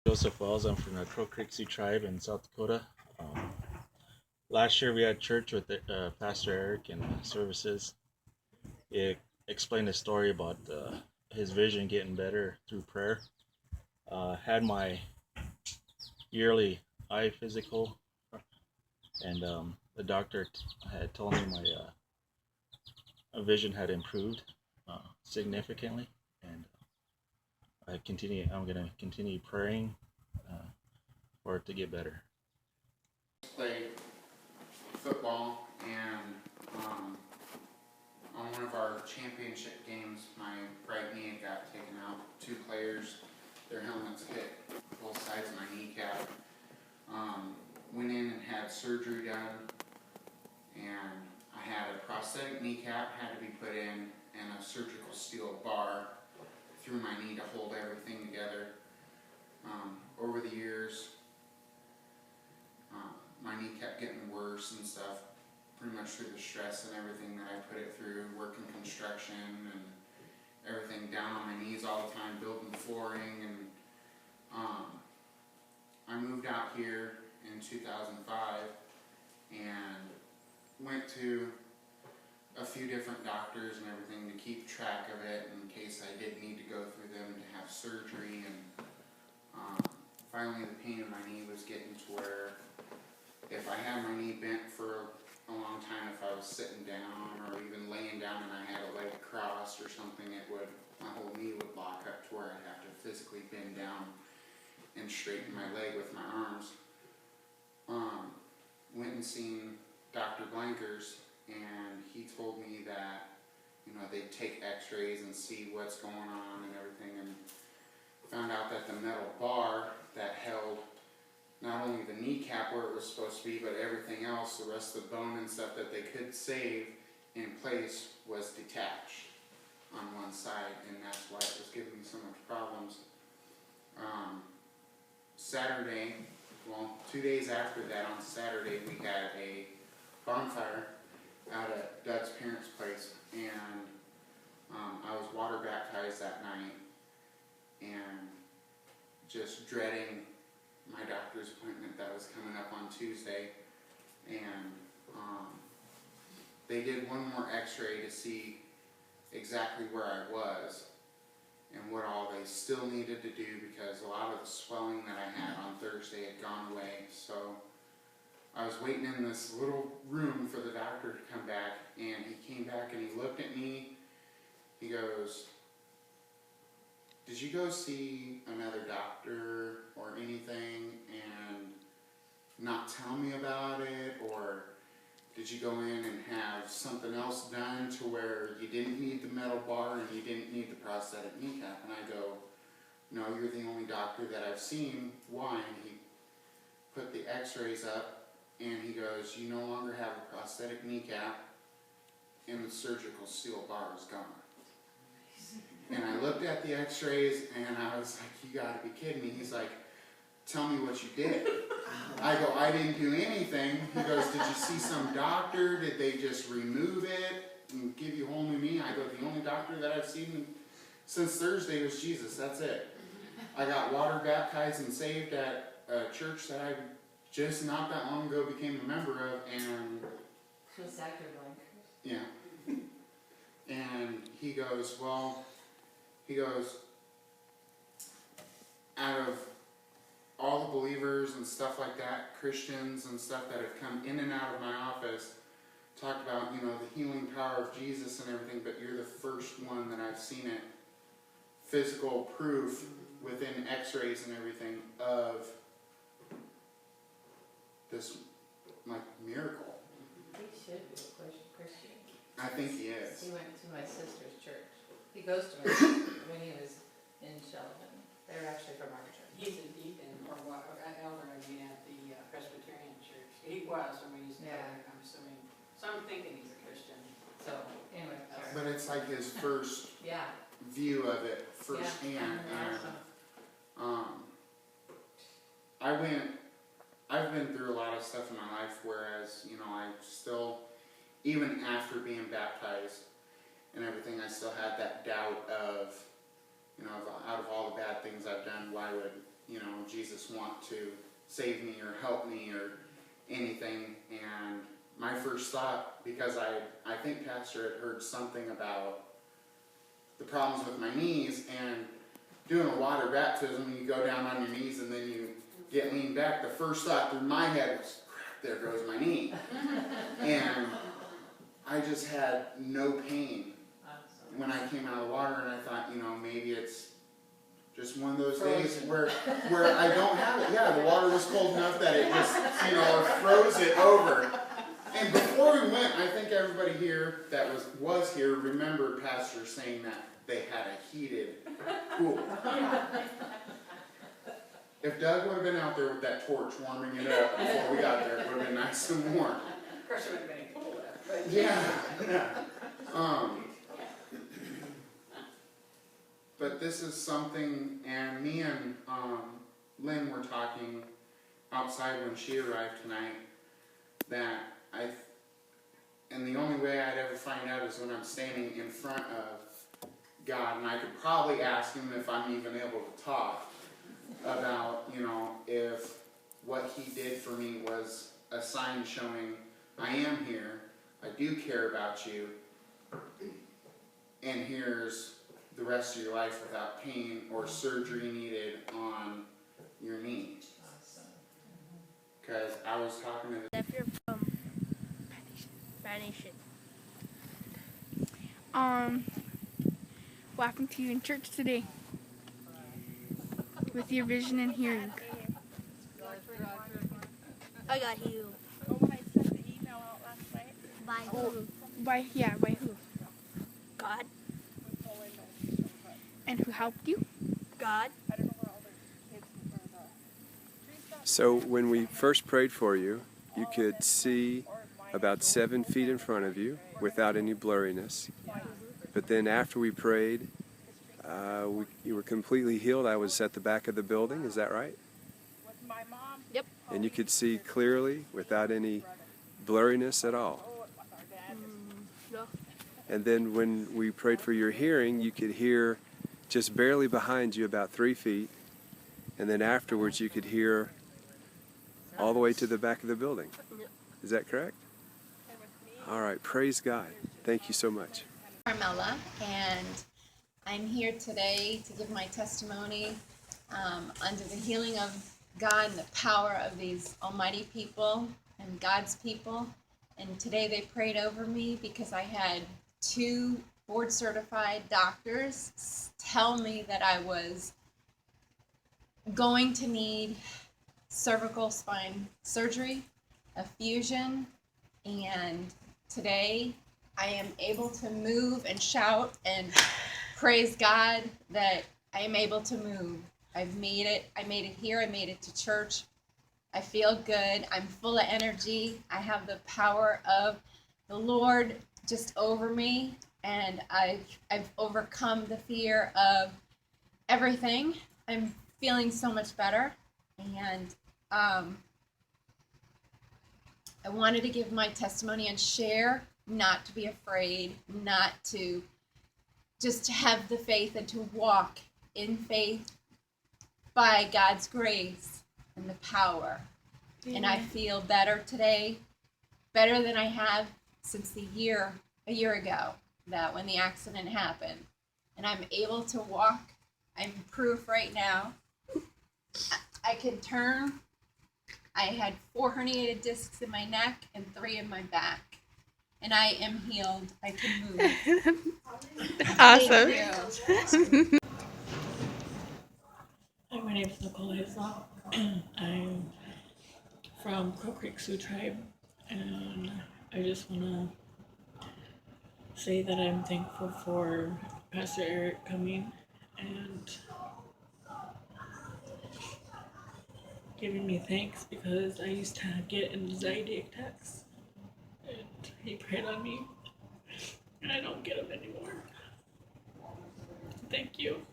Joseph Wells. I'm from the Crow Creek Sioux Tribe in South Dakota. Um, Last year we had church with Pastor Eric and services. He explained a story about his vision getting better through prayer. Had my yearly eye physical, and the doctor had told me my vision had improved significantly, and I'm gonna continue praying for it to get better. Played football, and on one of our championship games, my right knee got taken out. Two players, their helmets hit both sides of my kneecap. Went in and had surgery done, and I had a prosthetic kneecap had to be put in, and a surgical steel bar through my knee to hold everything together. Over the years, my knee kept getting worse and stuff, pretty much through the stress and everything that I put it through, working construction and everything, down on my knees all the time, building flooring, and I moved out here in 2005 and went to a few different doctors and everything to keep track of it in case I did need to go through them to have surgery, and finally the pain in my knee was getting to where if I had my knee bent for a long time, if I was sitting down or even laying down and I had a leg crossed or something, my whole knee would lock up to where I'd have to physically bend down and straighten my leg with my arms. Went and seen Dr. Blankers, and he told me that, they'd take x-rays and see what's going on and everything, and found out that the metal bar that held not only the kneecap where it was supposed to be, but everything else, the rest of the bone and stuff that they could save in place, was detached on one side, and that's why it was giving me so much problems. Saturday, 2 days after that, on Saturday, we had a bonfire out at Doug's parents' place, and I was water baptized that night, and just dreading my doctor's appointment that was coming up on Tuesday, and they did one more x-ray to see exactly where I was and what all they still needed to do, because a lot of the swelling that I had on Thursday had gone away. So I was waiting in this little room for the doctor to come back, and he came back and he looked at me. He goes, "Did you go see another doctor or anything and not tell me about it? Or did you go in and have something else done to where you didn't need the metal bar and you didn't need the prosthetic kneecap?" And I go, "No, you're the only doctor that I've seen." Why? And he put the x-rays up, and he goes, "You no longer have a prosthetic kneecap, and the surgical steel bar is gone." And I looked at the x-rays, and I was like, "You gotta be kidding me." He's like, "Tell me what you did." I go, "I didn't do anything." He goes, "Did you see some doctor? Did they just remove it and give you a whole new knee?" I go, "The only doctor that I've seen since Thursday was Jesus. That's it." I got water baptized and saved at a church that I just not that long ago became a member of, and Just Dr. Blankers. yeah. And he goes, "Out of all the believers and stuff like that, Christians and stuff that have come in and out of my office, talked about, the healing power of Jesus and everything, but you're the first one that I've seen it, physical proof within x-rays and everything of this, miracle." He should be a Christian. I think he is. He went to my sister's church. He goes to my sister when he was in Sheldon. They're actually from our church. He's a deacon or what, an elder, at the Presbyterian church. He was when we used to go there, I'm assuming. So I'm thinking he's a Christian. So, anyway, sorry. But it's like his first Yeah. view of it firsthand. Awesome. I've been through a lot of stuff in my life, whereas, I still, even after being baptized and everything, I still had that doubt of, out of all the bad things I've done, why would Jesus want to save me or help me or anything. And my first thought, because I think Pastor had heard something about the problems with my knees, and doing a water baptism, you go down on your knees and then you get leaned back. The first thought through my head was, crap, there goes my knee. And I just had no pain when I came out of the water, and I thought, maybe it's just one of those days where I don't have it. Yeah, the water was cold enough that it just, froze it over. And before we went, I think everybody here that was here remembered Pastor saying that they had a heated pool. If Doug would have been out there with that torch warming it up before we got there, it would have been nice and warm. Of course, there wouldn't have been any pool left, but. Yeah. But this is something, and me and Lynn were talking outside when she arrived tonight, that and the only way I'd ever find out is when I'm standing in front of God, and I could probably ask him if I'm even able to talk about, if what he did for me was a sign showing I am here, I do care about you, and here's the rest of your life without pain or surgery needed on your knee. Because I was talking to If you're from Spanish. What happened to you in church today? With your vision and hearing? I got healed. Oh, when I sent the email out last night? By who? By who? God. And who helped you? God. So when we first prayed for you, you could see about 7 feet in front of you without any blurriness. But then after we prayed, you were completely healed. I was at the back of the building, is that right? Yep. And you could see clearly without any blurriness at all. No. And then when we prayed for your hearing, you could hear just barely behind you about 3 feet. And then afterwards you could hear all the way to the back of the building. Is that correct? All right, praise God. Thank you so much. Carmela, and I'm here today to give my testimony under the healing of God and the power of these almighty people and God's people. And today they prayed over me because I had 2 board-certified doctors tell me that I was going to need cervical spine surgery, a fusion, and today I am able to move and shout and praise God that I am able to move. I've made it. I made it here. I made it to church. I feel good. I'm full of energy. I have the power of the Lord just over me, and I've overcome the fear of everything. I'm feeling so much better, and I wanted to give my testimony and share, not to be afraid, not to just to have the faith and to walk in faith by God's grace and the power. Amen. And I feel better today, better than I have since a year ago, that when the accident happened. And I'm able to walk. I'm proof right now. I can turn. I had 4 herniated discs in my neck and 3 in my back. And I am healed. I can move. Awesome. Thank you. Hi, my name is Nicole Hazel. I'm from Crow Creek Sioux Tribe, and I just want to say that I'm thankful for Pastor Eric coming and giving me thanks, because I used to get anxiety attacks, and he prayed on me, and I don't get them anymore. Thank you.